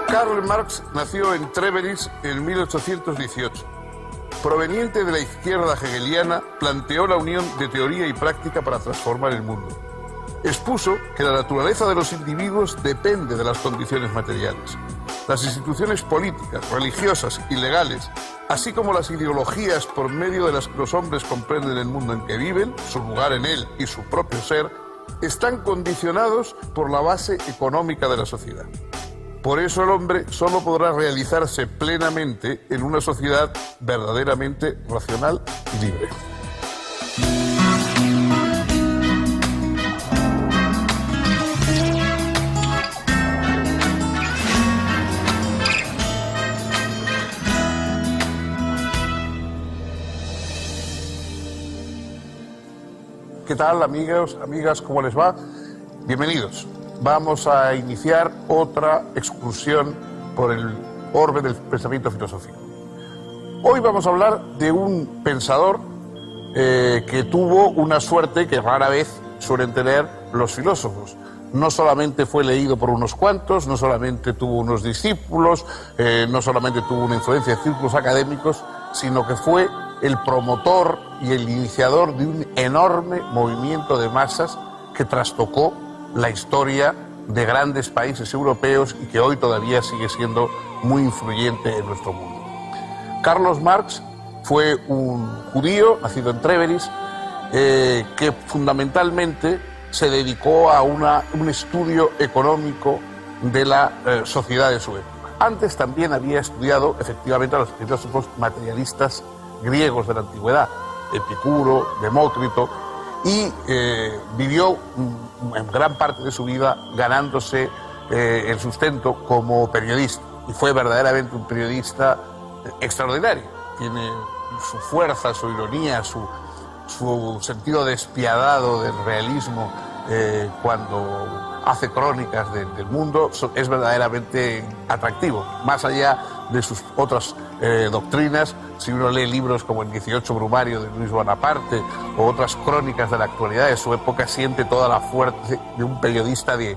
Karl Marx nació en Treveris en 1818. Proveniente de la izquierda hegeliana, planteó la unión de teoría y práctica para transformar el mundo. Expuso que la naturaleza de los individuos depende de las condiciones materiales. Las instituciones políticas, religiosas y legales, así como las ideologías por medio de las que los hombres comprenden el mundo en que viven, su lugar en él y su propio ser, están condicionados por la base económica de la sociedad. Por eso el hombre solo podrá realizarse plenamente en una sociedad verdaderamente racional y libre. ¿Qué tal, amigos, amigas? ¿Cómo les va? Bienvenidos. Vamos a iniciar otra excursión por el orbe del pensamiento filosófico. Hoy vamos a hablar de un pensador que tuvo una suerte que rara vez suelen tener los filósofos. No solamente fue leído por unos cuantos, no solamente tuvo unos discípulos, no solamente tuvo una influencia de círculos académicos, sino que fue el promotor y el iniciador de un enorme movimiento de masas que trastocó la historia de grandes países europeos y que hoy todavía sigue siendo muy influyente en nuestro mundo. Carlos Marx fue un judío nacido en Treveris que fundamentalmente se dedicó a un estudio económico de la sociedad de su época. Antes también había estudiado efectivamente a los filósofos materialistas griegos de la antigüedad, Epicuro, Demócrito, y vivió en gran parte de su vida ganándose el sustento como periodista, y fue verdaderamente un periodista extraordinario. Tiene su fuerza, su ironía, su sentido despiadado del realismo cuando hace crónicas del mundo, es verdaderamente atractivo. Más allá de sus otras doctrinas, si uno lee libros como El 18 Brumario de Luis Bonaparte o otras crónicas de la actualidad de su época, siente toda la fuerza de un periodista de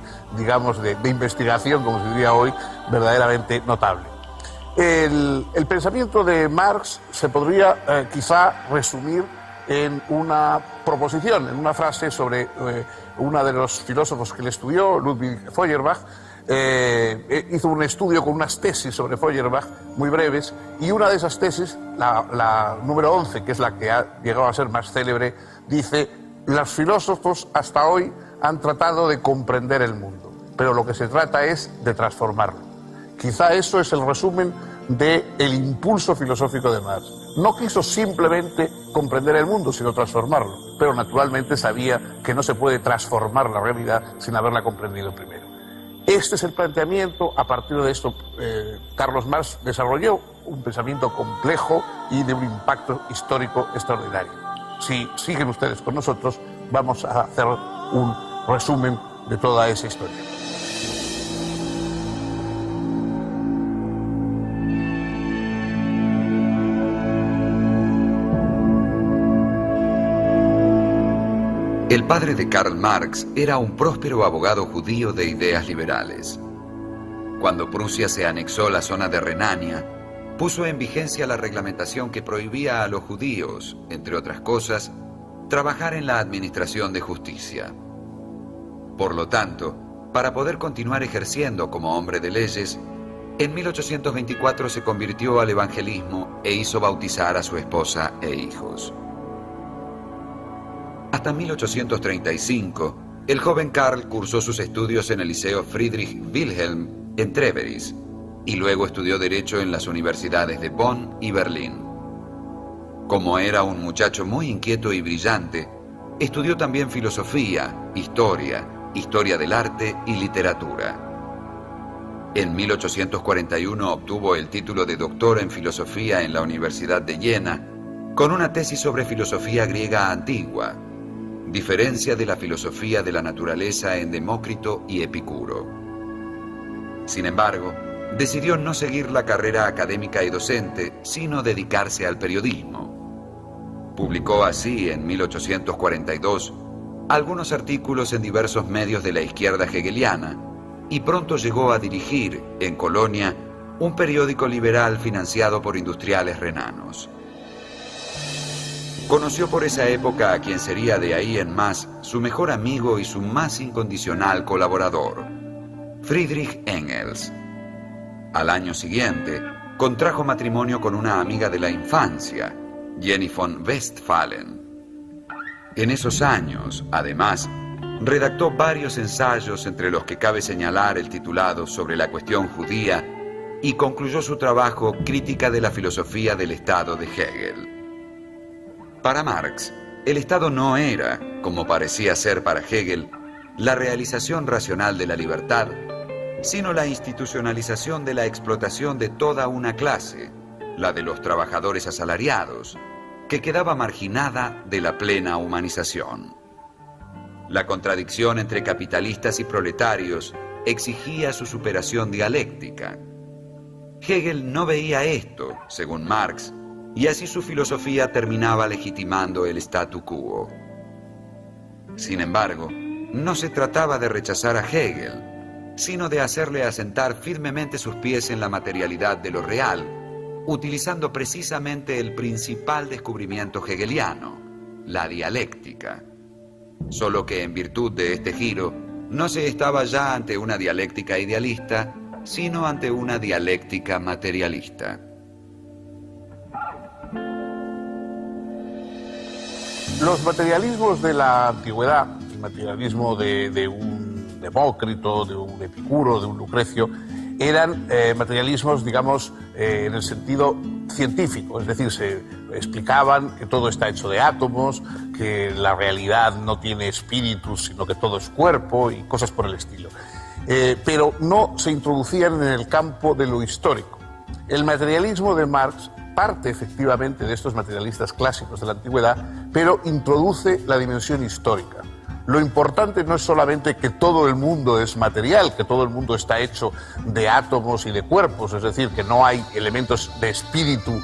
investigación, como se diría hoy, verdaderamente notable. El pensamiento de Marx se podría quizá resumir en una proposición, en una frase sobre uno de los filósofos que le estudió, Ludwig Feuerbach. Hizo un estudio con unas tesis sobre Feuerbach muy breves, y una de esas tesis, la número 11, que es la que ha llegado a ser más célebre, dice: los filósofos hasta hoy han tratado de comprender el mundo, pero lo que se trata es de transformarlo. Quizá eso es el resumen del impulso filosófico de Marx. No quiso simplemente comprender el mundo, sino transformarlo, pero naturalmente sabía que no se puede transformar la realidad sin haberla comprendido primero. Este es el planteamiento. A partir de esto, Carlos Marx desarrolló un pensamiento complejo y de un impacto histórico extraordinario. Si siguen ustedes con nosotros, vamos a hacer un resumen de toda esa historia. El padre de Karl Marx era un próspero abogado judío de ideas liberales. Cuando Prusia se anexó la zona de Renania, puso en vigencia la reglamentación que prohibía a los judíos, entre otras cosas, trabajar en la administración de justicia. Por lo tanto, para poder continuar ejerciendo como hombre de leyes, en 1824 se convirtió al evangelismo e hizo bautizar a su esposa e hijos. Hasta 1835, el joven Karl cursó sus estudios en el Liceo Friedrich Wilhelm en Treveris y luego estudió Derecho en las universidades de Bonn y Berlín. Como era un muchacho muy inquieto y brillante, estudió también filosofía, historia del arte y literatura. En 1841 obtuvo el título de doctor en filosofía en la Universidad de Jena, con una tesis sobre filosofía griega antigua, diferencia de la filosofía de la naturaleza en Demócrito y Epicuro. Sin embargo, decidió no seguir la carrera académica y docente, sino dedicarse al periodismo. Publicó así, en 1842, algunos artículos en diversos medios de la izquierda hegeliana, y pronto llegó a dirigir, en Colonia, un periódico liberal financiado por industriales renanos. Conoció por esa época a quien sería de ahí en más su mejor amigo y su más incondicional colaborador, Friedrich Engels. Al año siguiente, contrajo matrimonio con una amiga de la infancia, Jenny von Westphalen. En esos años, además, redactó varios ensayos entre los que cabe señalar el titulado Sobre la cuestión judía y concluyó su trabajo Crítica de la filosofía del Estado de Hegel. Para Marx, el Estado no era, como parecía ser para Hegel, la realización racional de la libertad, sino la institucionalización de la explotación de toda una clase, la de los trabajadores asalariados, que quedaba marginada de la plena humanización. La contradicción entre capitalistas y proletarios exigía su superación dialéctica. Hegel no veía esto, según Marx, y así su filosofía terminaba legitimando el statu quo. Sin embargo, no se trataba de rechazar a Hegel, sino de hacerle asentar firmemente sus pies en la materialidad de lo real, utilizando precisamente el principal descubrimiento hegeliano, la dialéctica. Solo que en virtud de este giro, no se estaba ya ante una dialéctica idealista, sino ante una dialéctica materialista. Los materialismos de la antigüedad, el materialismo de un Demócrito, de un Epicuro, de un Lucrecio, eran materialismos, digamos, en el sentido científico, es decir, se explicaban que todo está hecho de átomos, que la realidad no tiene espíritu, sino que todo es cuerpo y cosas por el estilo. Pero no se introducían en el campo de lo histórico. El materialismo de Marx parte efectivamente de estos materialistas clásicos de la antigüedad, pero introduce la dimensión histórica. Lo importante no es solamente que todo el mundo es material, que todo el mundo está hecho de átomos y de cuerpos, es decir, que no hay elementos de espíritu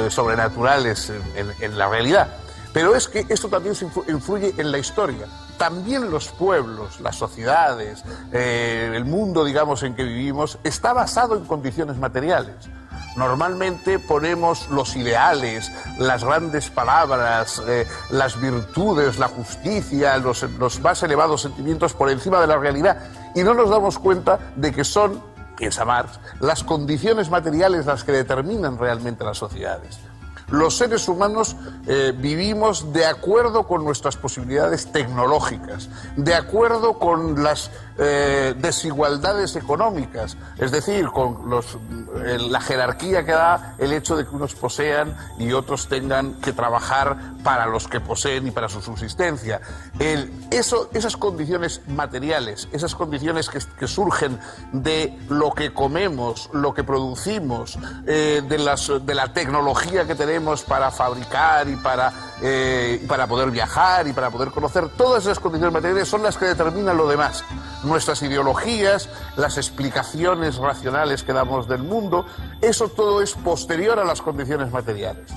sobrenaturales en la realidad, pero es que esto también influye en la historia. También los pueblos, las sociedades, el mundo, digamos, en que vivimos, está basado en condiciones materiales. Normalmente ponemos los ideales, las grandes palabras, las virtudes, la justicia, los más elevados sentimientos por encima de la realidad y no nos damos cuenta de que son, piensa Marx, las condiciones materiales las que determinan realmente las sociedades. Los seres humanos vivimos de acuerdo con nuestras posibilidades tecnológicas, de acuerdo con las desigualdades económicas, es decir, con la jerarquía que da el hecho de que unos posean y otros tengan que trabajar para los que poseen y para su subsistencia. Esas condiciones materiales, esas condiciones que surgen de lo que comemos, lo que producimos, de la tecnología que tenemos para fabricar y para poder viajar y para poder conocer, todas esas condiciones materiales son las que determinan lo demás. Nuestras ideologías, las explicaciones racionales que damos del mundo, eso todo es posterior a las condiciones materiales.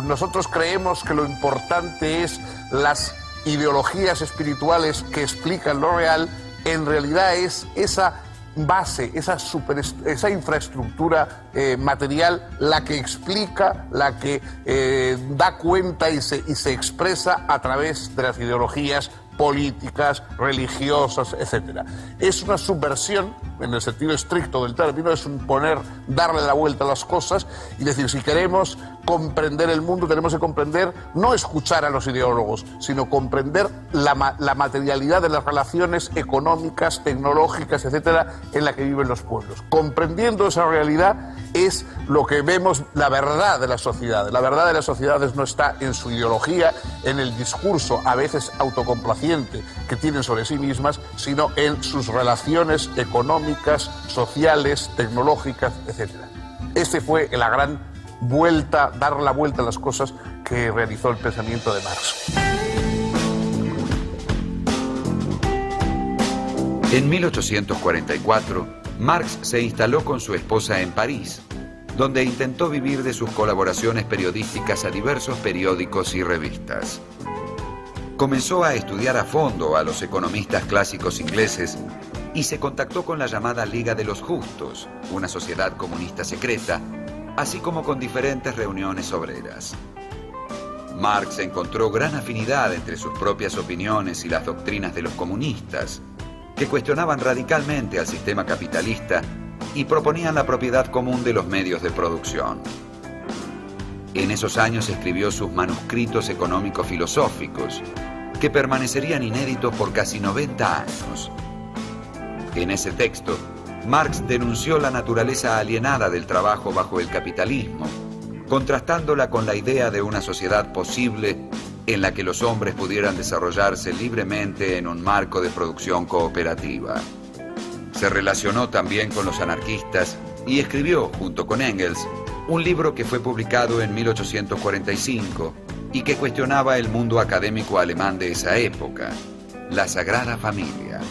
Nosotros creemos que lo importante es las ideologías espirituales que explican lo real, en realidad es esa base, esa infraestructura material la que explica, la que da cuenta y se expresa a través de las ideologías políticas, religiosas, etc. Es una subversión, en el sentido estricto del término, es darle la vuelta a las cosas y decir, si queremos comprender el mundo, tenemos que comprender, no escuchar a los ideólogos, sino comprender la materialidad de las relaciones económicas, tecnológicas, etcétera, en la que viven los pueblos. Comprendiendo esa realidad es lo que vemos, la verdad de la sociedad. La verdad de las sociedades no está en su ideología, en el discurso, a veces autocomplaciente, que tienen sobre sí mismas, sino en sus relaciones económicas, sociales, tecnológicas, etc. Este fue la gran vuelta, dar la vuelta a las cosas que realizó el pensamiento de Marx. En 1844, Marx se instaló con su esposa en París, donde intentó vivir de sus colaboraciones periodísticas a diversos periódicos y revistas. Comenzó a estudiar a fondo a los economistas clásicos ingleses y se contactó con la llamada Liga de los Justos, una sociedad comunista secreta, así como con diferentes reuniones obreras. Marx encontró gran afinidad entre sus propias opiniones y las doctrinas de los comunistas, que cuestionaban radicalmente al sistema capitalista y proponían la propiedad común de los medios de producción. En esos años escribió sus manuscritos económico-filosóficos, que permanecerían inéditos por casi 90 años. En ese texto, Marx denunció la naturaleza alienada del trabajo bajo el capitalismo, contrastándola con la idea de una sociedad posible en la que los hombres pudieran desarrollarse libremente en un marco de producción cooperativa. Se relacionó también con los anarquistas y escribió, junto con Engels, un libro que fue publicado en 1845 y que cuestionaba el mundo académico alemán de esa época, La Sagrada Familia.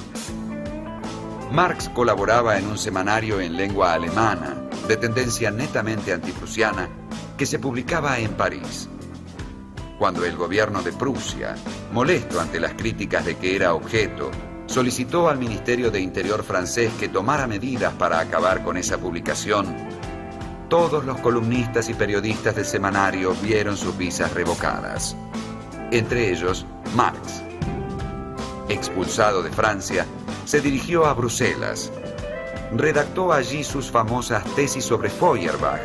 Marx colaboraba en un semanario en lengua alemana, de tendencia netamente antiprusiana, que se publicaba en París. Cuando el gobierno de Prusia, molesto ante las críticas de que era objeto, solicitó al Ministerio de Interior francés que tomara medidas para acabar con esa publicación, todos los columnistas y periodistas del semanario vieron sus visas revocadas. Entre ellos, Marx. Expulsado de Francia, se dirigió a Bruselas. Redactó allí sus famosas tesis sobre Feuerbach,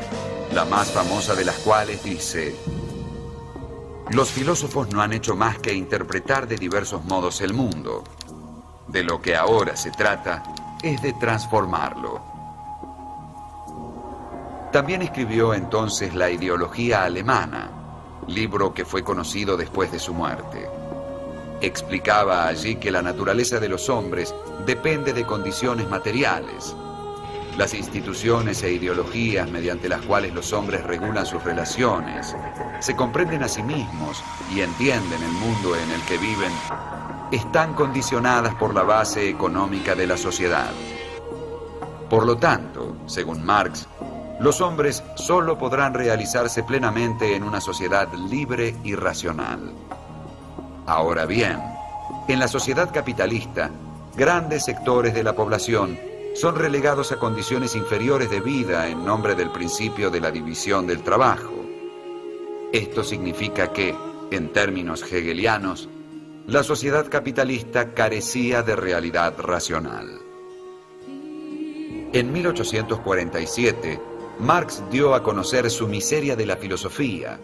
la más famosa de las cuales dice: los filósofos no han hecho más que interpretar de diversos modos el mundo. De lo que ahora se trata es de transformarlo. También escribió entonces La ideología alemana, libro que fue conocido después de su muerte. Explicaba allí que la naturaleza de los hombres depende de condiciones materiales. Las instituciones e ideologías mediante las cuales los hombres regulan sus relaciones, se comprenden a sí mismos y entienden el mundo en el que viven, están condicionadas por la base económica de la sociedad. Por lo tanto, según Marx, los hombres solo podrán realizarse plenamente en una sociedad libre y racional. Ahora bien, en la sociedad capitalista, grandes sectores de la población son relegados a condiciones inferiores de vida en nombre del principio de la división del trabajo. Esto significa que, en términos hegelianos, la sociedad capitalista carecía de realidad racional. En 1847, Marx dio a conocer su Miseria de la filosofía,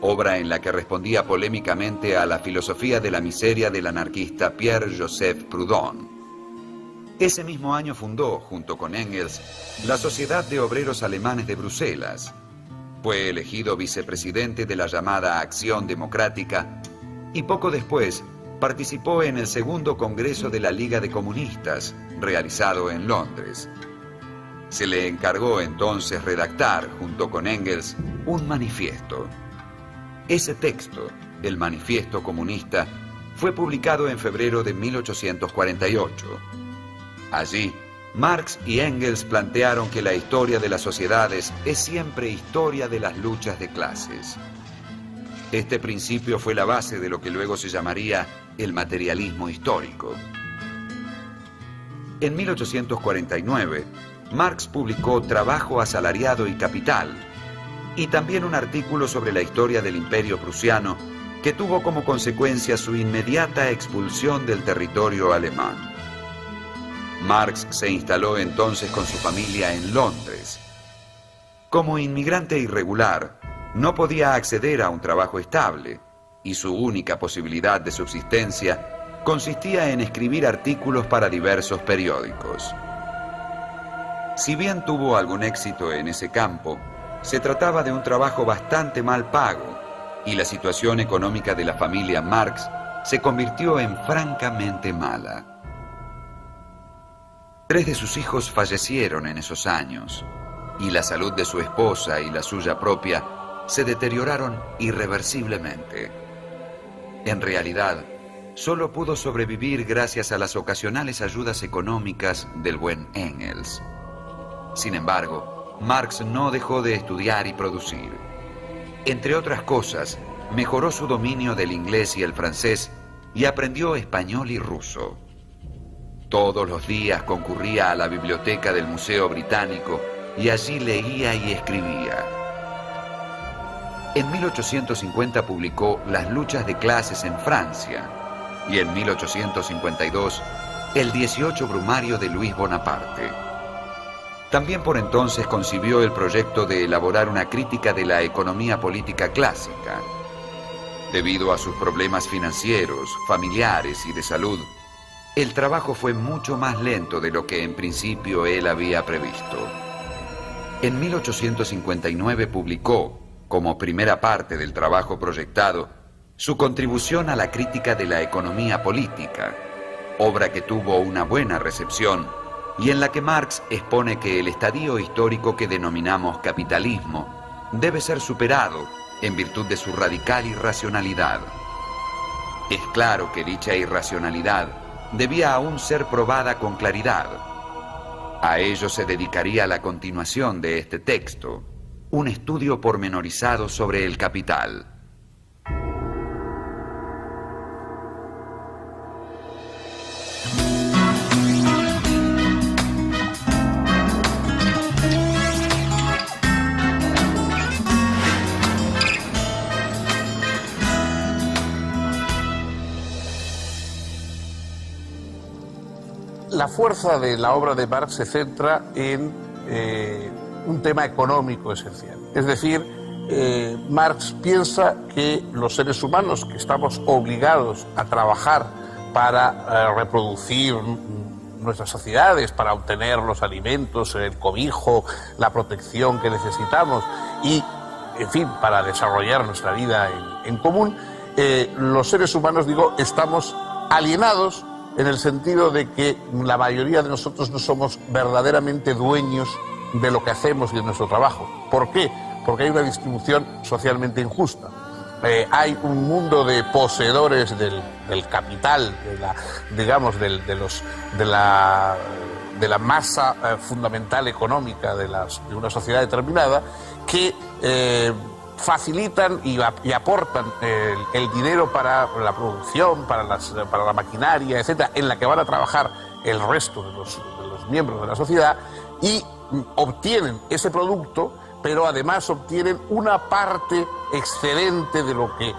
obra en la que respondía polémicamente a la filosofía de la miseria del anarquista Pierre-Joseph Proudhon. Ese mismo año fundó, junto con Engels, la Sociedad de Obreros Alemanes de Bruselas. Fue elegido vicepresidente de la llamada Acción Democrática y poco después participó en el segundo Congreso de la Liga de Comunistas, realizado en Londres. Se le encargó entonces redactar, junto con Engels, un manifiesto. Ese texto, el Manifiesto Comunista, fue publicado en febrero de 1848. Allí, Marx y Engels plantearon que la historia de las sociedades es siempre historia de las luchas de clases. Este principio fue la base de lo que luego se llamaría el materialismo histórico. En 1849, Marx publicó Trabajo asalariado y capital, y también un artículo sobre la historia del Imperio prusiano que tuvo como consecuencia su inmediata expulsión del territorio alemán. Marx se instaló entonces con su familia en Londres. Como inmigrante irregular, no podía acceder a un trabajo estable, y su única posibilidad de subsistencia consistía en escribir artículos para diversos periódicos. Si bien tuvo algún éxito en ese campo, se trataba de un trabajo bastante mal pago, y la situación económica de la familia Marx se convirtió en francamente mala. 3 de sus hijos fallecieron en esos años, y la salud de su esposa y la suya propia se deterioraron irreversiblemente. En realidad, solo pudo sobrevivir gracias a las ocasionales ayudas económicas del buen Engels. Sin embargo, Marx no dejó de estudiar y producir. Entre otras cosas, mejoró su dominio del inglés y el francés y aprendió español y ruso. Todos los días concurría a la biblioteca del Museo Británico y allí leía y escribía. En 1850 publicó Las luchas de clases en Francia y en 1852 El 18 Brumario de Luis Bonaparte. También por entonces concibió el proyecto de elaborar una crítica de la economía política clásica. Debido a sus problemas financieros, familiares y de salud, el trabajo fue mucho más lento de lo que en principio él había previsto. En 1859 publicó, como primera parte del trabajo proyectado, su contribución a la crítica de la economía política, obra que tuvo una buena recepción y en la que Marx expone que el estadio histórico que denominamos capitalismo debe ser superado en virtud de su radical irracionalidad. Es claro que dicha irracionalidad debía aún ser probada con claridad. A ello se dedicaría la continuación de este texto, un estudio pormenorizado sobre el capital. La fuerza de la obra de Marx se centra en un tema económico esencial. Es decir, Marx piensa que los seres humanos que estamos obligados a trabajar para reproducir nuestras sociedades, para obtener los alimentos, el cobijo, la protección que necesitamos y, en fin, para desarrollar nuestra vida en común, los seres humanos, estamos alienados en el sentido de que la mayoría de nosotros no somos verdaderamente dueños de lo que hacemos y de nuestro trabajo. ¿Por qué? Porque hay una distribución socialmente injusta. Hay un mundo de poseedores del capital, de la masa fundamental económica de una sociedad determinada, que facilitan y aportan el dinero para la producción, para la maquinaria, etcétera, en la que van a trabajar el resto de los miembros de la sociedad, y obtienen ese producto, pero además obtienen una parte excedente de lo que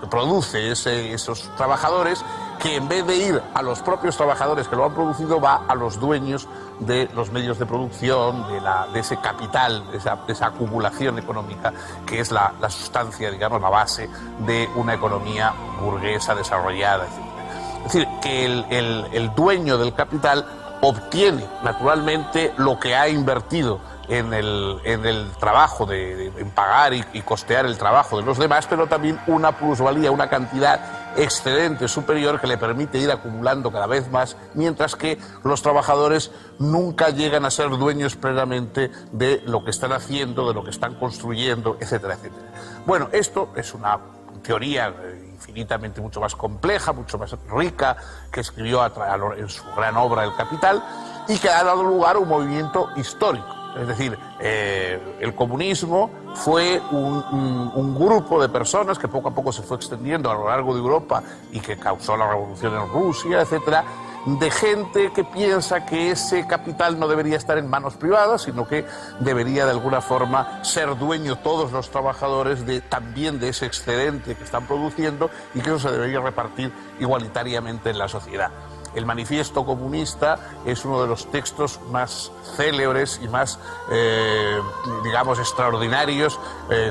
produce esos trabajadores, que en vez de ir a los propios trabajadores que lo han producido, va a los dueños de los medios de producción, de ese capital, de esa acumulación económica, que es la sustancia, la base de una economía burguesa desarrollada, etc. Es decir, que el dueño del capital obtiene naturalmente lo que ha invertido en el trabajo, en pagar y costear el trabajo de los demás, pero también una plusvalía, una cantidad excedente superior que le permite ir acumulando cada vez más, mientras que los trabajadores nunca llegan a ser dueños plenamente de lo que están haciendo, de lo que están construyendo, etcétera, etcétera. Bueno, esto es una teoría infinitamente mucho más compleja, mucho más rica, que escribió en su gran obra El Capital, y que ha dado lugar a un movimiento histórico. Es decir, el comunismo fue un grupo de personas que poco a poco se fue extendiendo a lo largo de Europa y que causó la revolución en Rusia, etcétera, de gente que piensa que ese capital no debería estar en manos privadas, sino que debería de alguna forma ser dueño todos los trabajadores también de ese excedente que están produciendo, y que eso se debería repartir igualitariamente en la sociedad. El Manifiesto Comunista es uno de los textos más célebres y más, extraordinarios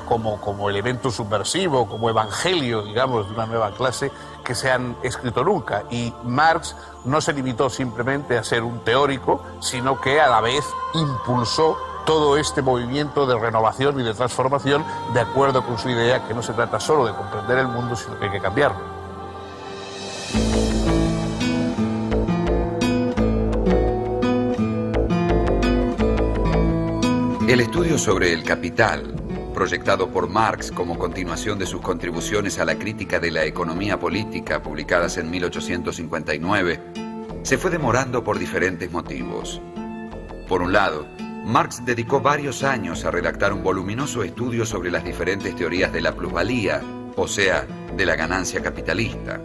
como elemento subversivo, como evangelio, de una nueva clase, que se han escrito nunca. Y Marx no se limitó simplemente a ser un teórico, sino que a la vez impulsó todo este movimiento de renovación y de transformación, de acuerdo con su idea que no se trata solo de comprender el mundo, sino que hay que cambiarlo. El estudio sobre el capital, proyectado por Marx como continuación de sus contribuciones a la crítica de la economía política publicadas en 1859, se fue demorando por diferentes motivos. Por un lado, Marx dedicó varios años a redactar un voluminoso estudio sobre las diferentes teorías de la plusvalía, o sea, de la ganancia capitalista.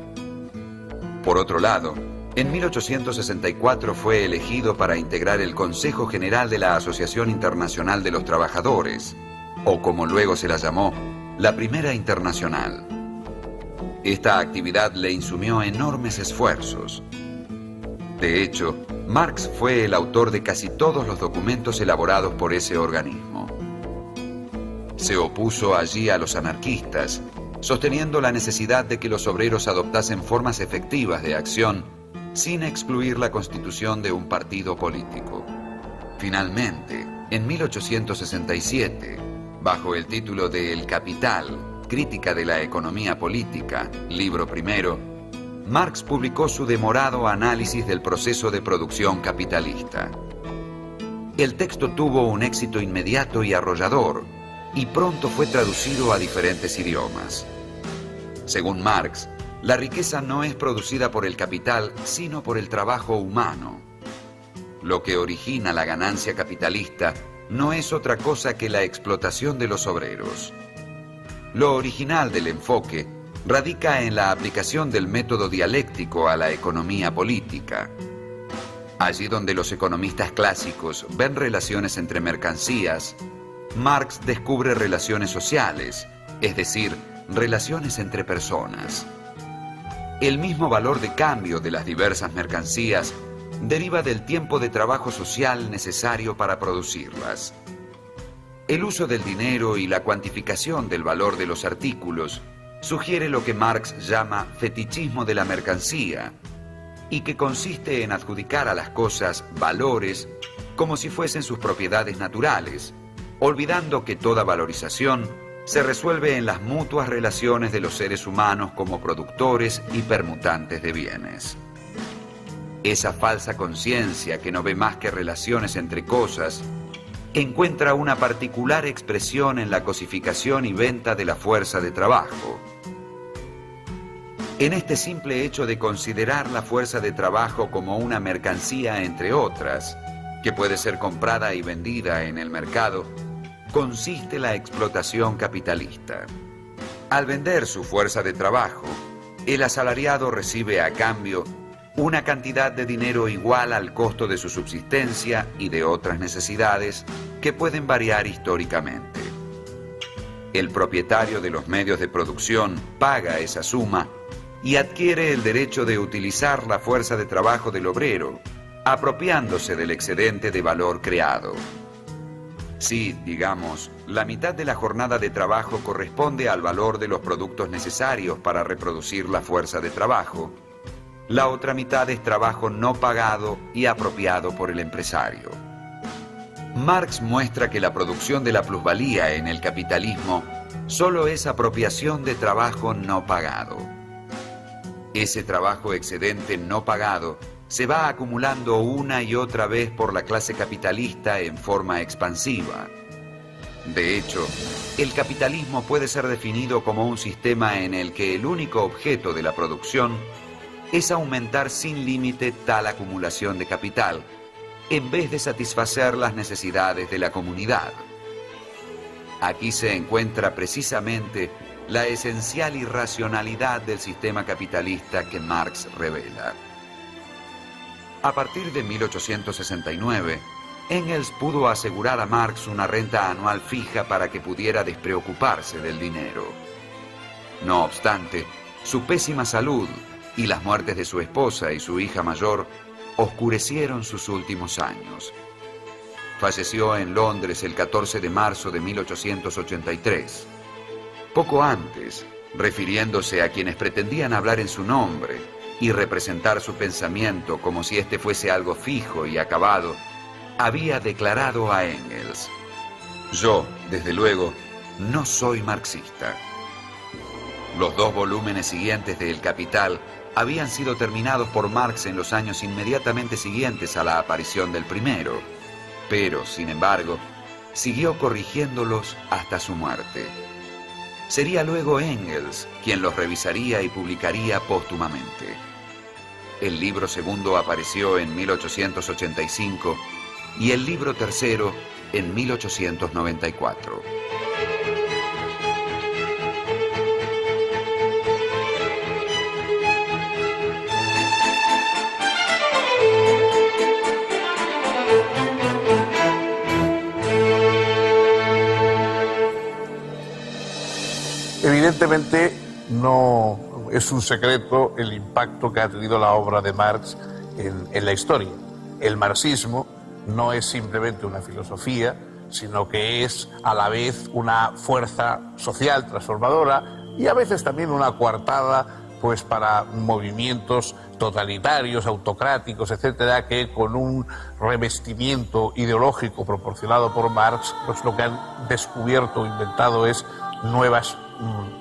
Por otro lado, En 1864 fue elegido para integrar el Consejo General de la Asociación Internacional de los Trabajadores, o como luego se la llamó, la Primera Internacional. Esta actividad le insumió enormes esfuerzos. De hecho, Marx fue el autor de casi todos los documentos elaborados por ese organismo. Se opuso allí a los anarquistas, sosteniendo la necesidad de que los obreros adoptasen formas efectivas de acción sin excluir la constitución de un partido político. Finalmente, en 1867, bajo el título de El Capital, Crítica de la Economía Política, libro primero, Marx publicó su demorado análisis del proceso de producción capitalista. El texto tuvo un éxito inmediato y arrollador, y pronto fue traducido a diferentes idiomas. Según Marx, la riqueza no es producida por el capital, sino por el trabajo humano. Lo que origina la ganancia capitalista no es otra cosa que la explotación de los obreros. Lo original del enfoque radica en la aplicación del método dialéctico a la economía política. Allí donde los economistas clásicos ven relaciones entre mercancías, Marx descubre relaciones sociales, es decir, relaciones entre personas. El mismo valor de cambio de las diversas mercancías deriva del tiempo de trabajo social necesario para producirlas. El uso del dinero y la cuantificación del valor de los artículos sugiere lo que Marx llama fetichismo de la mercancía, y que consiste en adjudicar a las cosas valores como si fuesen sus propiedades naturales, olvidando que toda valorización se resuelve en las mutuas relaciones de los seres humanos como productores y permutantes de bienes. Esa falsa conciencia que no ve más que relaciones entre cosas encuentra una particular expresión en la cosificación y venta de la fuerza de trabajo. En este simple hecho de considerar la fuerza de trabajo como una mercancía entre otras, que puede ser comprada y vendida en el mercado, consiste la explotación capitalista. Al vender su fuerza de trabajo, el asalariado recibe a cambio una cantidad de dinero igual al costo de su subsistencia y de otras necesidades que pueden variar históricamente. El propietario de los medios de producción paga esa suma y adquiere el derecho de utilizar la fuerza de trabajo del obrero, apropiándose del excedente de valor creado. Si, digamos, la mitad de la jornada de trabajo corresponde al valor de los productos necesarios para reproducir la fuerza de trabajo, la otra mitad es trabajo no pagado y apropiado por el empresario. Marx muestra que la producción de la plusvalía en el capitalismo solo es apropiación de trabajo no pagado. Ese trabajo excedente no pagado se va acumulando una y otra vez por la clase capitalista en forma expansiva. De hecho, el capitalismo puede ser definido como un sistema en el que el único objeto de la producción es aumentar sin límite tal acumulación de capital, en vez de satisfacer las necesidades de la comunidad. Aquí se encuentra precisamente la esencial irracionalidad del sistema capitalista que Marx revela. A partir de 1869, Engels pudo asegurar a Marx una renta anual fija para que pudiera despreocuparse del dinero. No obstante, su pésima salud y las muertes de su esposa y su hija mayor oscurecieron sus últimos años. Falleció en Londres el 14 de marzo de 1883. Poco antes, refiriéndose a quienes pretendían hablar en su nombre y representar su pensamiento como si éste fuese algo fijo y acabado, había declarado a Engels: «Yo, desde luego, no soy marxista». Los 2 volúmenes siguientes de El Capital habían sido terminados por Marx en los años inmediatamente siguientes a la aparición del primero, pero, sin embargo, siguió corrigiéndolos hasta su muerte. Sería luego Engels quien los revisaría y publicaría póstumamente. El libro segundo apareció en 1885 y el libro tercero en 1894. Evidentemente no es un secreto el impacto que ha tenido la obra de Marx en la historia. El marxismo no es simplemente una filosofía, sino que es a la vez una fuerza social transformadora y a veces también una coartada pues para movimientos totalitarios, autocráticos, etcétera, que con un revestimiento ideológico proporcionado por Marx, pues lo que han descubierto o inventado es nuevas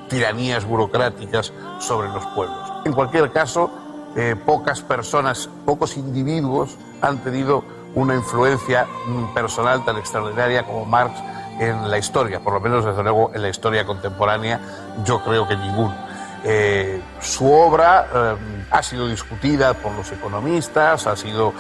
tiranías burocráticas sobre los pueblos. En cualquier caso, pocas personas, pocos individuos han tenido una influencia personal tan extraordinaria como Marx en la historia, por lo menos desde luego en la historia contemporánea, yo creo que ninguno. Su obra ha sido discutida por los economistas, ha sido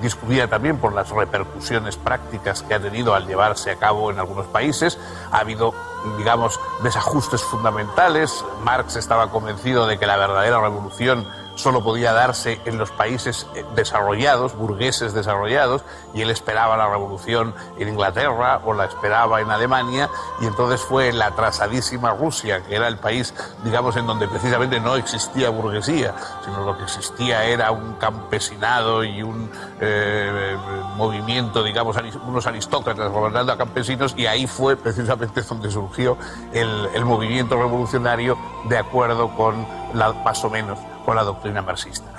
discutida también por las repercusiones prácticas que ha tenido al llevarse a cabo en algunos países. Ha habido, digamos, desajustes fundamentales. Marx estaba convencido de que la verdadera revolución solo podía darse en los países desarrollados, burgueses desarrollados, y él esperaba la revolución en Inglaterra o la esperaba en Alemania, y entonces fue en la atrasadísima Rusia, que era el país, digamos, en donde precisamente no existía burguesía, sino lo que existía era un campesinado y un movimiento, digamos, unos aristócratas gobernando a campesinos, y ahí fue precisamente donde surgió el movimiento revolucionario de acuerdo con más o menos con la doctrina marxista.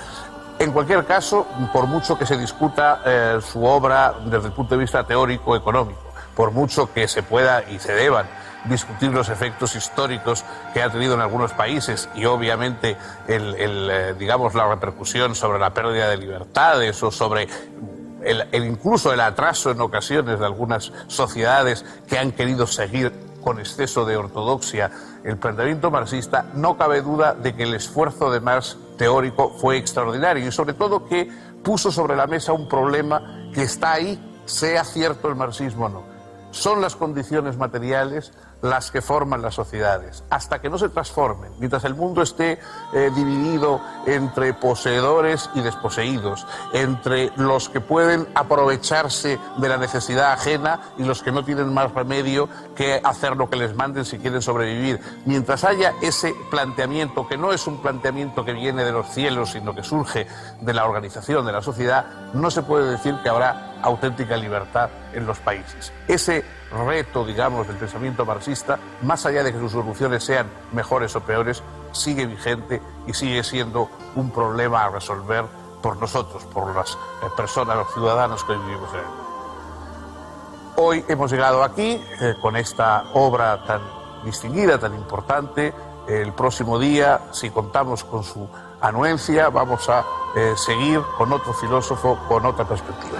En cualquier caso, por mucho que se discuta su obra desde el punto de vista teórico-económico, por mucho que se pueda y se deban discutir los efectos históricos que ha tenido en algunos países y obviamente digamos, la repercusión sobre la pérdida de libertades o sobre incluso el atraso en ocasiones de algunas sociedades que han querido seguir con exceso de ortodoxia el planteamiento marxista, no cabe duda de que el esfuerzo de Marx teórico fue extraordinario y sobre todo que puso sobre la mesa un problema que está ahí, sea cierto el marxismo o no. Son las condiciones materiales las que forman las sociedades. Hasta que no se transformen, mientras el mundo esté dividido entre poseedores y desposeídos, entre los que pueden aprovecharse de la necesidad ajena y los que no tienen más remedio que hacer lo que les manden si quieren sobrevivir. Mientras haya ese planteamiento, que no es un planteamiento que viene de los cielos, sino que surge de la organización de la sociedad, no se puede decir que habrá auténtica libertad en los países. Ese reto, digamos, del pensamiento marxista, más allá de que sus soluciones sean mejores o peores, sigue vigente y sigue siendo un problema a resolver por nosotros, por las personas, los ciudadanos que vivimos en él. Hoy hemos llegado aquí con esta obra tan distinguida, tan importante. El próximo día, si contamos con su anuencia, vamos a seguir con otro filósofo, con otra perspectiva.